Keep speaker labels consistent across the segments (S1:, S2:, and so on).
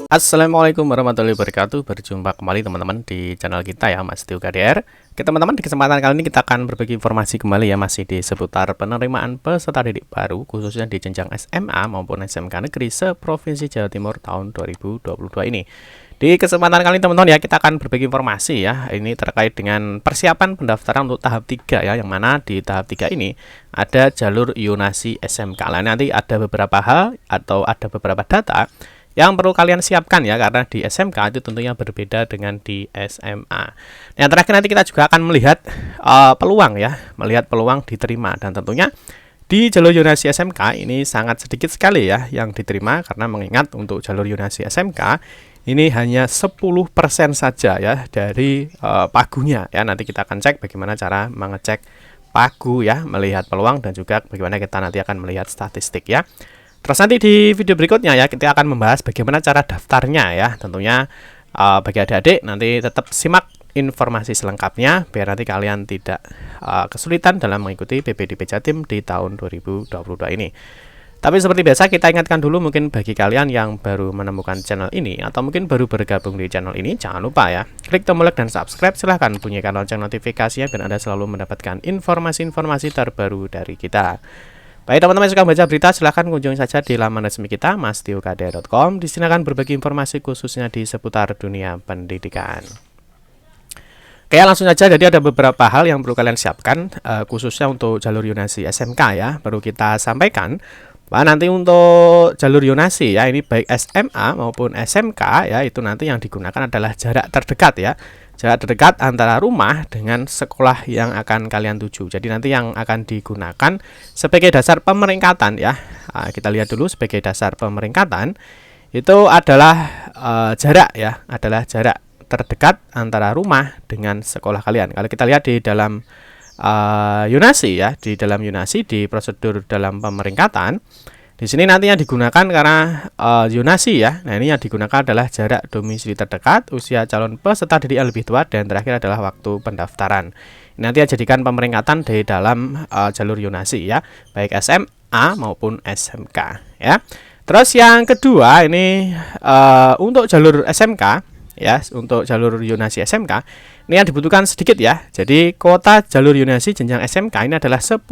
S1: Assalamualaikum warahmatullahi wabarakatuh. Berjumpa kembali teman-teman di channel kita ya, Mas Tio KDR. Oke teman-teman, di kesempatan kali ini kita akan berbagi informasi kembali ya, masih di seputar penerimaan peserta didik baru khususnya di jenjang SMA maupun SMK negeri seprovinsi Jawa Timur tahun 2022 ini. Di kesempatan kali ini teman-teman ya, kita akan berbagi informasi ya, ini terkait dengan persiapan pendaftaran untuk tahap 3 ya, yang mana di tahap 3 ini ada jalur Yonasi SMK. Nah, nanti ada beberapa hal atau ada beberapa data yang perlu kalian siapkan ya, karena di SMK itu tentunya berbeda dengan di SMA. Yang terakhir nanti kita juga akan melihat peluang ya, melihat peluang diterima, dan tentunya di jalur Yonasi SMK ini sangat sedikit sekali ya yang diterima, karena mengingat untuk jalur Yonasi SMK ini hanya 10% saja ya dari pagunya ya. Nanti kita akan cek bagaimana cara mengecek pagu ya, melihat peluang, dan juga bagaimana kita nanti akan melihat statistik ya. Terus nanti di video berikutnya ya, kita akan membahas bagaimana cara daftarnya ya. Tentunya bagi adik-adik nanti tetap simak informasi selengkapnya biar nanti kalian tidak kesulitan dalam mengikuti PPDB Jatim di tahun 2022 ini. Tapi seperti biasa kita ingatkan dulu, mungkin bagi kalian yang baru menemukan channel ini atau mungkin baru bergabung di channel ini, jangan lupa ya, klik tombol like dan subscribe, silahkan bunyikan lonceng notifikasinya biar Anda selalu mendapatkan informasi-informasi terbaru dari kita. Baik teman-teman yang suka baca berita, silahkan kunjungi saja di laman resmi kita mastiokdr.com. Di sini akan berbagi informasi khususnya di seputar dunia pendidikan. Oke, langsung saja. Jadi ada beberapa hal yang perlu kalian siapkan khususnya untuk jalur Yonasi SMK ya. Perlu kita sampaikan bahwa nanti untuk jalur Yonasi ya, ini baik SMA maupun SMK ya, itu nanti yang digunakan adalah jarak terdekat ya. Jarak terdekat antara rumah dengan sekolah yang akan kalian tuju. Jadi nanti yang akan digunakan sebagai dasar pemeringkatan ya. Kita lihat dulu sebagai dasar pemeringkatan itu adalah jarak ya, adalah jarak terdekat antara rumah dengan sekolah kalian. Kalau kita lihat di dalam Yonasi ya, di dalam Yonasi di prosedur dalam pemeringkatan, di sini nantinya digunakan karena Yonasi ya. Nah, ini yang digunakan adalah jarak domisili terdekat, usia calon peserta didik yang lebih tua, dan terakhir adalah waktu pendaftaran. Ini nanti jadikan pemeringkatan di dalam jalur Yonasi ya, baik SMA maupun SMK ya. Terus yang kedua ini untuk jalur SMK ya, untuk jalur Yonasi SMK ini yang dibutuhkan sedikit ya. Jadi kuota jalur Yonasi jenjang SMK ini adalah 10%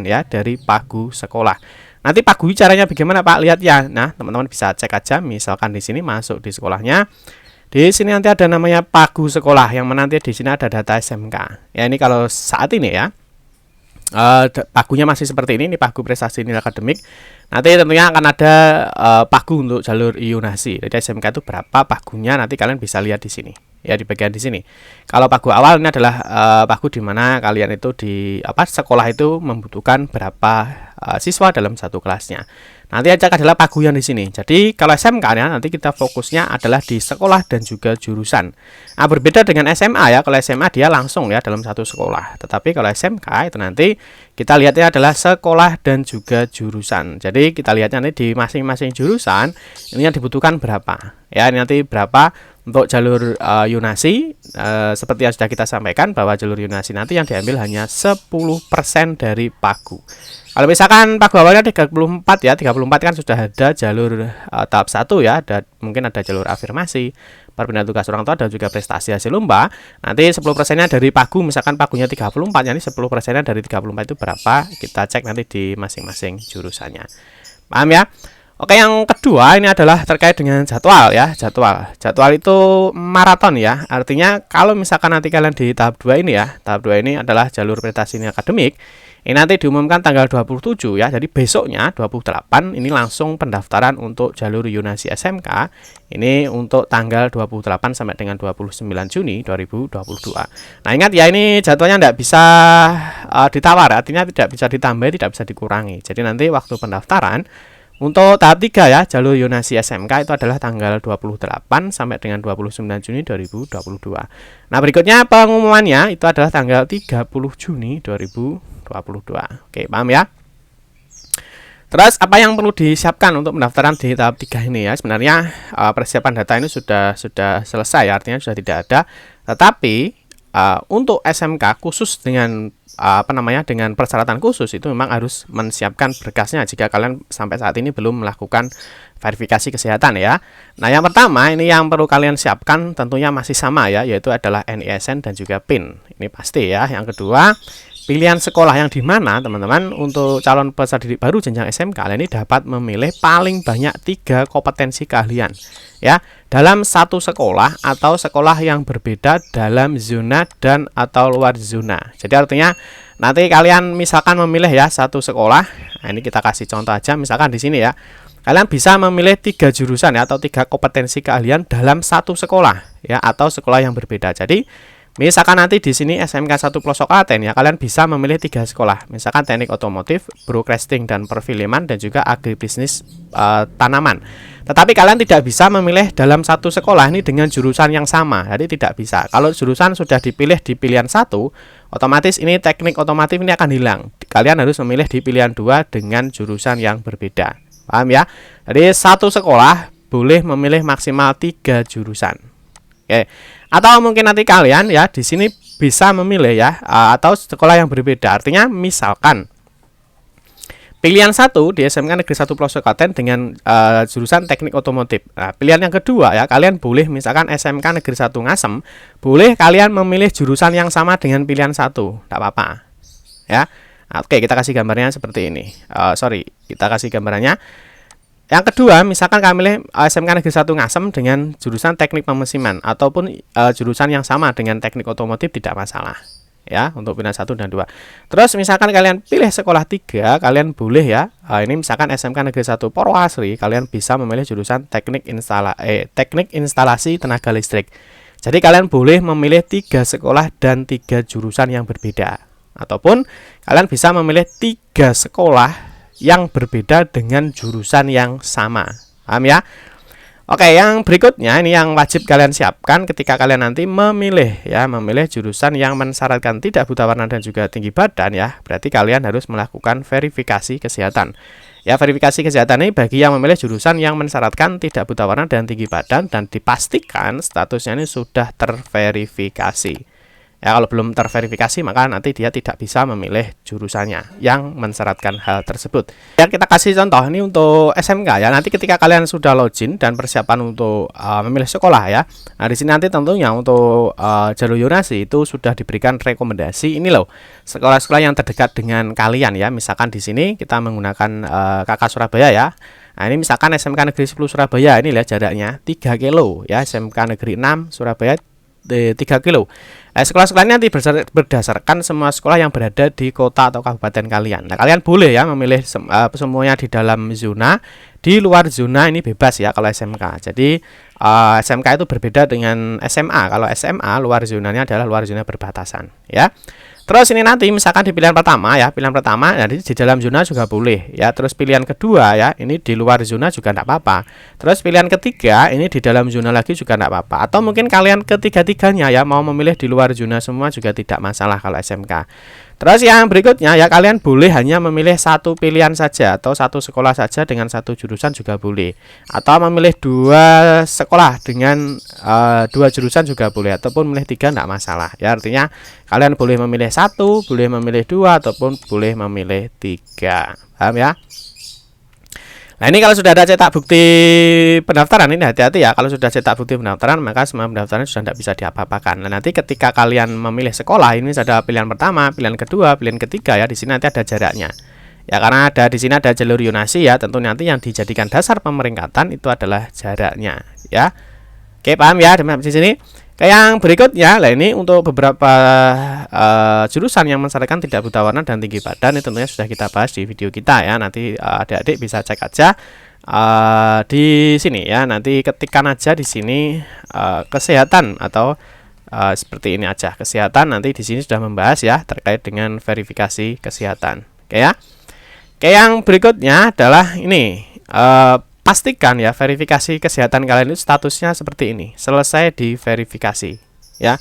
S1: ya dari pagu sekolah. Nanti pagu caranya bagaimana Pak? Lihat ya. Nah, teman-teman bisa cek aja. Misalkan di sini masuk di sekolahnya. Di sini nanti ada namanya pagu sekolah, yang mana nanti di sini ada data SMK. Ya, ini kalau saat ini ya. Pagunya masih seperti ini pagu prestasi nilai akademik. Nanti tentunya akan ada pagu untuk jalur Yonasi. Jadi SMK itu berapa pagunya, nanti kalian bisa lihat di sini. Ya, di bagian di sini. Kalau pagu awal ini adalah pagu di mana kalian itu di sekolah itu membutuhkan berapa siswa dalam satu kelasnya. Nanti acak adalah pagu yang di sini. Jadi kalau SMK ya, nanti kita fokusnya adalah di sekolah dan juga jurusan. Nah, berbeda dengan SMA ya. Kalau SMA dia langsung ya dalam satu sekolah. Tetapi kalau SMK itu nanti kita lihatnya adalah sekolah dan juga jurusan. Jadi kita lihatnya nanti di masing-masing jurusan ini yang dibutuhkan berapa. Ya, ini nanti berapa untuk jalur Yonasi, seperti yang sudah kita sampaikan bahwa jalur Yonasi nanti yang diambil hanya 10% dari pagu. Kalau misalkan pagu awalnya 34 ya, 34 kan sudah ada jalur tahap 1 ya, mungkin ada jalur afirmasi, perpindahan tugas orang tua, dan juga prestasi hasil lomba. Nanti 10%-nya dari pagu, misalkan pagunya 34, jadi 10%-nya dari 34 itu berapa, kita cek nanti di masing-masing jurusannya. Paham ya? Oke, yang kedua ini adalah terkait dengan jadwal ya. Jadwal itu maraton ya. Artinya kalau misalkan nanti kalian di tahap 2 ini ya, tahap 2 ini adalah jalur prestasi akademik. Ini nanti diumumkan tanggal 27 ya. Jadi besoknya 28 ini langsung pendaftaran untuk jalur Yonasi SMK. Ini untuk tanggal 28 sampai dengan 29 Juni 2022. Nah, ingat ya, ini jadwalnya tidak bisa ditawar, artinya tidak bisa ditambah, tidak bisa dikurangi. Jadi nanti waktu pendaftaran untuk tahap 3 ya, jalur Yonasi SMK itu adalah tanggal 28 sampai dengan 29 Juni 2022. Nah, berikutnya pengumumannya itu adalah tanggal 30 Juni 2022. Oke, paham ya? Terus apa yang perlu disiapkan untuk pendaftaran di tahap 3 ini ya? Sebenarnya persiapan data ini sudah selesai, artinya sudah tidak ada. Tetapi untuk SMK khusus dengan dengan persyaratan khusus itu memang harus menyiapkan berkasnya jika kalian sampai saat ini belum melakukan verifikasi kesehatan ya. Nah, yang pertama ini yang perlu kalian siapkan tentunya masih sama ya, yaitu adalah NISN dan juga PIN. Ini pasti ya. Yang kedua, pilihan sekolah yang di mana teman-teman untuk calon peserta didik baru jenjang SMK kalian ini dapat memilih paling banyak 3 kompetensi keahlian ya dalam satu sekolah atau sekolah yang berbeda dalam zona dan atau luar zona. Jadi artinya nanti kalian misalkan memilih ya satu sekolah. Nah, ini kita kasih contoh aja misalkan di sini ya. Kalian bisa memilih 3 jurusan ya atau 3 kompetensi keahlian dalam satu sekolah ya atau sekolah yang berbeda. Jadi misalkan nanti di sini SMK 1 Pelosok Klaten ya, kalian bisa memilih 3 sekolah. Misalkan teknik otomotif, broadcasting dan perfilman dan juga agribisnis tanaman. Tetapi kalian tidak bisa memilih dalam satu sekolah ini dengan jurusan yang sama. Jadi tidak bisa. Kalau jurusan sudah dipilih di pilihan 1, otomatis ini teknik otomotif ini akan hilang. Kalian harus memilih di pilihan 2 dengan jurusan yang berbeda. Paham ya? Jadi satu sekolah boleh memilih maksimal 3 jurusan. Oke. Atau mungkin nanti kalian ya di sini bisa memilih ya atau sekolah yang berbeda. Artinya misalkan pilihan 1 di SMK Negeri 1 Pelosok Klaten dengan jurusan teknik otomotif. Nah, pilihan yang kedua ya, kalian boleh misalkan SMK Negeri 1 Ngasem, boleh kalian memilih jurusan yang sama dengan pilihan 1. Tidak apa-apa. Ya. Nah, oke, kita kasih gambarnya seperti ini. Kita kasih gambarannya. Yang kedua, misalkan kalian milih SMK Negeri 1 Ngasem dengan jurusan teknik pemesiman ataupun jurusan yang sama dengan teknik otomotif tidak masalah. Ya, untuk pilihan 1 dan 2. Terus misalkan kalian pilih sekolah 3, kalian boleh ya. Ini misalkan SMK Negeri 1 Purwasari, kalian bisa memilih jurusan teknik instalasi tenaga listrik. Jadi kalian boleh memilih 3 sekolah dan 3 jurusan yang berbeda. Ataupun kalian bisa memilih 3 sekolah yang berbeda dengan jurusan yang sama. Paham ya? Oke, yang berikutnya ini yang wajib kalian siapkan ketika kalian nanti memilih jurusan yang mensyaratkan tidak buta warna dan juga tinggi badan ya. Berarti kalian harus melakukan verifikasi kesehatan. Ya, verifikasi kesehatan ini bagi yang memilih jurusan yang mensyaratkan tidak buta warna dan tinggi badan dan dipastikan statusnya ini sudah terverifikasi. Ya, kalau belum terverifikasi maka nanti dia tidak bisa memilih jurusannya yang mensyaratkan hal tersebut. Ya, kita kasih contoh ini untuk SMK ya. Nanti ketika kalian sudah login dan persiapan untuk memilih sekolah ya. Nah, di sini nanti tentunya untuk jalur zonasi itu sudah diberikan rekomendasi ini loh. Sekolah-sekolah yang terdekat dengan kalian ya. Misalkan di sini kita menggunakan KK Surabaya ya. Nah, ini misalkan SMK Negeri 10 Surabaya ini lihat jaraknya 3 kilo ya. SMK Negeri 6 Surabaya 3 kilo. Sekolah-sekolahnya nanti berdasarkan semua sekolah yang berada di kota atau kabupaten kalian. Nah, kalian boleh ya memilih semuanya di dalam zona, di luar zona ini bebas ya kalau SMK. Jadi SMK itu berbeda dengan SMA. Kalau SMA luar zonanya adalah luar zona perbatasan ya. Terus ini nanti misalkan di pilihan pertama ya, pilihan pertama jadi di dalam zona juga boleh ya. Terus pilihan kedua ya, ini di luar zona juga tidak apa-apa. Terus pilihan ketiga ini di dalam zona lagi juga tidak apa-apa. Atau mungkin kalian ketiga-tiganya ya mau memilih di luar zona semua juga tidak masalah kalau SMK. Terus yang berikutnya ya, kalian boleh hanya memilih satu pilihan saja atau satu sekolah saja dengan satu jurusan juga boleh. Atau memilih 2 sekolah dengan 2 jurusan juga boleh, ataupun memilih 3 tidak masalah. Ya, artinya kalian boleh memilih 1, boleh memilih 2 ataupun boleh memilih 3. Paham ya? Nah, ini kalau sudah ada cetak bukti pendaftaran ini hati-hati ya. Kalau sudah cetak bukti pendaftaran maka semua pendaftaran sudah tidak bisa diapa-apakan. Nah, nanti ketika kalian memilih sekolah ini ada pilihan pertama, pilihan kedua, pilihan ketiga ya. Di sini nanti ada jaraknya. Ya, karena ada di sini ada jalur zonasi ya. Tentu nanti yang dijadikan dasar pemeringkatan itu adalah jaraknya ya. Oke, paham ya di sini? Kayak yang berikutnya, lah ini untuk beberapa jurusan yang mensyaratkan tidak buta warna dan tinggi badan, itu tentunya sudah kita bahas di video kita ya. Nanti adik-adik bisa cek aja di sini ya. Nanti ketikkan aja di sini kesehatan atau seperti ini aja, kesehatan. Nanti di sini sudah membahas ya terkait dengan verifikasi kesehatan. Oke ya. Oke, yang berikutnya adalah ini pastikan ya verifikasi kesehatan kalian itu statusnya seperti ini, selesai diverifikasi ya.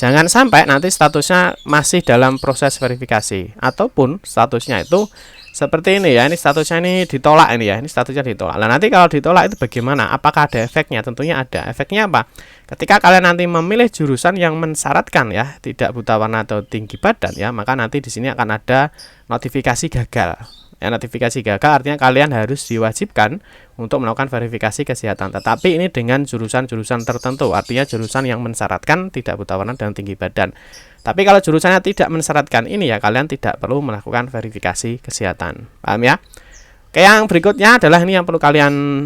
S1: Jangan sampai nanti statusnya masih dalam proses verifikasi, ataupun statusnya itu seperti ini ya, ini statusnya ini ditolak ini ya, ini statusnya ditolak. Nah, nanti kalau ditolak itu bagaimana? Apakah ada efeknya? Tentunya ada. Efeknya apa? Ketika kalian nanti memilih jurusan yang mensyaratkan ya, tidak buta warna atau tinggi badan ya, maka nanti di sini akan ada notifikasi gagal. Ya, notifikasi gagal artinya kalian harus diwajibkan untuk melakukan verifikasi kesehatan. Tetapi ini dengan jurusan-jurusan tertentu, artinya jurusan yang mensyaratkan tidak buta warna dan tinggi badan. Tapi kalau jurusannya tidak mensyaratkan ini ya, kalian tidak perlu melakukan verifikasi kesehatan. Paham ya? Oke, yang berikutnya adalah ini yang perlu kalian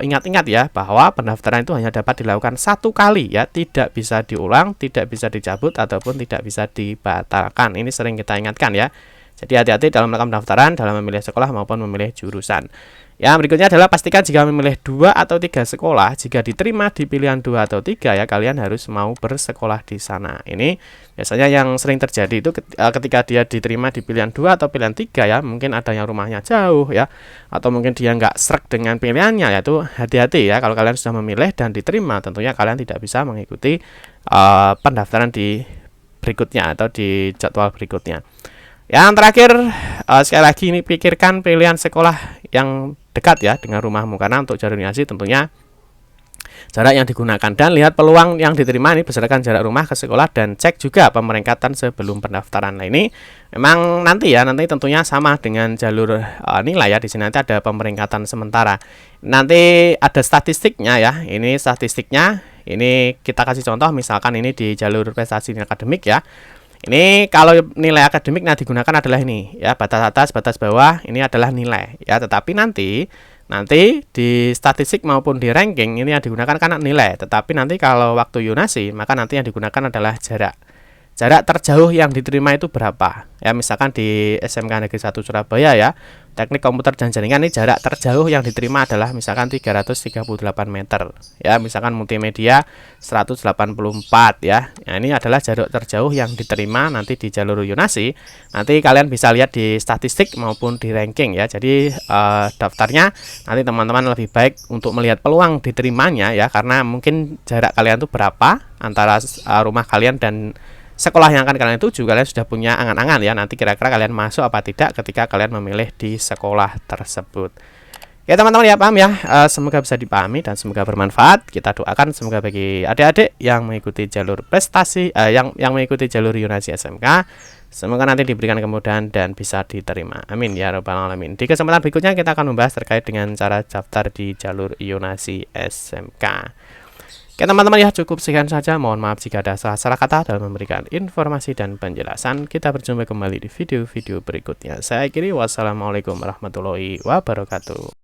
S1: ingat-ingat ya, bahwa pendaftaran itu hanya dapat dilakukan satu kali ya, tidak bisa diulang, tidak bisa dicabut ataupun tidak bisa dibatalkan. Ini sering kita ingatkan ya. Jadi hati-hati dalam melakukan pendaftaran, dalam memilih sekolah maupun memilih jurusan. Yang berikutnya adalah pastikan jika memilih 2 atau 3 sekolah, jika diterima di pilihan 2 atau 3 ya, kalian harus mau bersekolah di sana. Ini biasanya yang sering terjadi itu ketika dia diterima di pilihan 2 atau pilihan 3 ya, mungkin ada yang rumahnya jauh ya, atau mungkin dia nggak srek dengan pilihannya, yaitu hati-hati ya, kalau kalian sudah memilih dan diterima, tentunya kalian tidak bisa mengikuti pendaftaran di berikutnya atau di jadwal berikutnya. Yang terakhir, sekali lagi ini pikirkan pilihan sekolah yang dekat ya dengan rumahmu, karena untuk jalur yonasi tentunya jarak yang digunakan, dan lihat peluang yang diterima ini berdasarkan jarak rumah ke sekolah, dan cek juga pemeringkatan sebelum pendaftaran. Nah, ini memang nanti tentunya sama dengan jalur nilai ya. Di sini nanti ada pemeringkatan sementara. Nanti ada statistiknya ya. Ini statistiknya. Ini kita kasih contoh, misalkan ini di jalur prestasi akademik ya. Ini kalau nilai akademik nah digunakan adalah ini ya, batas atas, batas bawah, ini adalah nilai ya. Tetapi nanti di statistik maupun di ranking ini yang digunakan kan nilai. Tetapi nanti kalau waktu yonasi maka nanti yang digunakan adalah jarak. Jarak terjauh yang diterima itu berapa? Ya, misalkan di SMK Negeri 1 Surabaya ya, Teknik Komputer dan Jaringan, ini jarak terjauh yang diterima adalah misalkan 338 meter. Ya, misalkan multimedia 184 ya. Nah, ini adalah jarak terjauh yang diterima nanti di jalur yonasi. Nanti kalian bisa lihat di statistik maupun di ranking ya. Jadi daftarnya nanti teman-teman lebih baik untuk melihat peluang diterimanya ya, karena mungkin jarak kalian itu berapa antara rumah kalian dan sekolah yang akan kalian tuju. Kalian sudah punya angan-angan ya, nanti kira-kira kalian masuk apa tidak ketika kalian memilih di sekolah tersebut. Ya teman-teman ya, paham ya, semoga bisa dipahami dan semoga bermanfaat. Kita doakan semoga bagi adik-adik yang mengikuti jalur prestasi, yang mengikuti jalur yonasi SMK, semoga nanti diberikan kemudahan dan bisa diterima, amin ya rabbal alamin. Di kesempatan berikutnya kita akan membahas terkait dengan cara daftar di jalur yonasi SMK. Oke teman-teman ya, cukup sekian saja. Mohon maaf jika ada salah-salah kata dalam memberikan informasi dan penjelasan. Kita berjumpa kembali di video-video berikutnya. Saya akhiri, wassalamualaikum warahmatullahi wabarakatuh.